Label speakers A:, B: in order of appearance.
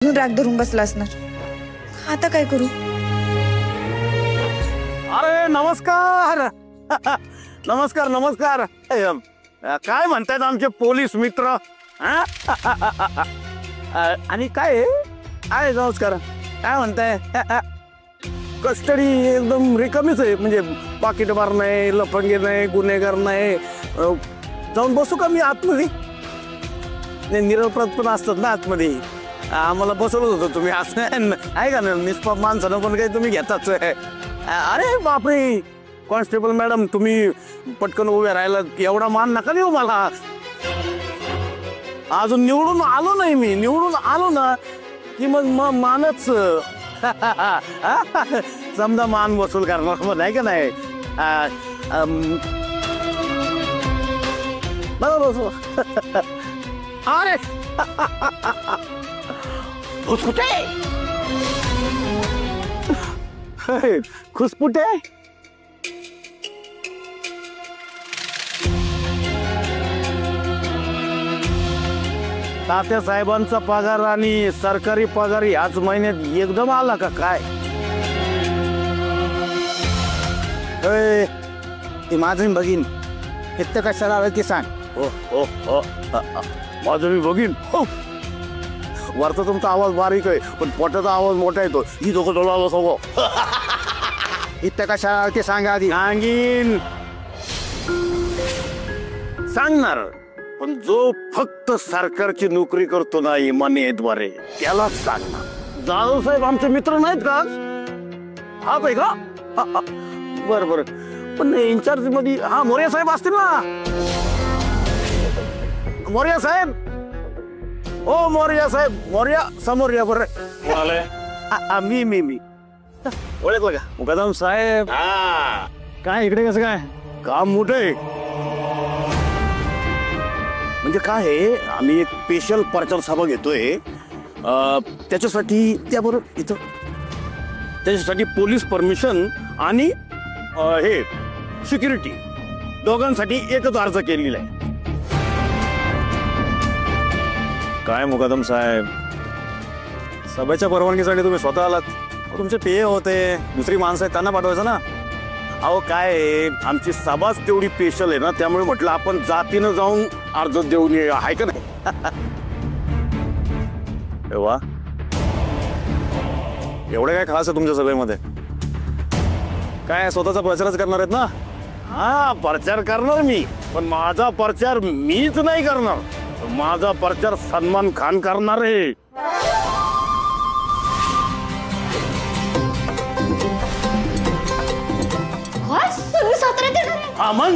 A: अजून राग धरून बसला असणार. आता काय करू?
B: अरे नमस्कार. नमस्कार नमस्कार. काय म्हणतायत आमचे पोलीस मित्र? आणि काय आहे? नमस्कार. काय म्हणताय? कस्टडी एकदम रिकामीच आहे, म्हणजे पाकिट मार नाही, लफंगे नाही, गुन्हेगार नाही. जाऊन बसू का मी आतमध्ये? निरपराध पण असतात ना आतमध्ये. आम्हाला बसवलं होतं तुम्ही असं आहे का ना? निष्पाप माणसानं पण काही तुम्ही घेताच. अरे बापरे कॉन्स्टेबल मॅडम, तुम्ही पटकन उभे राहिला, एवढा मान नका देऊ मला. अजून निवडून आलो नाही मी. निवडून आलो ना की मग मानच समजा मान वसूल करणार नाही का नाही. अरे खुसफुटे खुसफुटे. तात्या साहेबांचा पगार आणि सरकारी पगार याच महिन्यात एकदम आला का काय?
C: माझं बघीन इतकं कशाला आलं की सांग.
B: हो हो माझं मी बघीन. हो वरचा तुमचा आवाज बारीक आहे पण पोटाचा आवाज मोठा येतो. ही दोघं डोळा सगळं
C: इतकं कशाला आलं ते सांगा आधी.
B: सांगीन सांगणार, पण जो फक्त सरकारची नोकरी करतो ना इमानीद्वारे त्यालाच सांगणार. जाधव साहेब आमचे मित्र नाहीत का? हा पाय का? बर बर. पण इन्चार्ज मध्ये हा मोर्या साहेब असतील ना? मोर्या साहेब. ओ मोर्या साहेब. मोर्या समोर या. बरं मी ओळखलं का? मुकादम साहेब. काय इकडे कसं काय काम मोठं आहे? म्हणजे काय आहे, आम्ही एक स्पेशल प्रचार सभा घेतोय त्याच्यासाठी. त्याबरोबर इथं त्याच्यासाठी पोलीस परमिशन आणि हे सिक्युरिटी दोघांसाठी एकच अर्ज केलेला आहे. काय मुकादम साहेब, सभेच्या परवानगीसाठी तुम्ही स्वतः आलात? तुमचे पेय होते, दुसरी माणसं आहेत त्यांना पाठवायचं ना. अहो काय आहे, आमची सभाच तेवढी स्पेशल आहे ना, त्यामुळे म्हटलं आपण जातीनं जाऊन अर्ज देऊन ये, आहे का नाही? वा, एवढं काय खास आहे तुमच्या सभेमध्ये? काय स्वतःचा प्रचारच करणार आहेत ना? हा प्रचार करणार मी, पण माझा प्रचार मीच नाही करणार. माझा प्रचार सलमान खान करणार आहे.
D: तुम्ही साताऱ्यात येणार आहे?
B: हा मग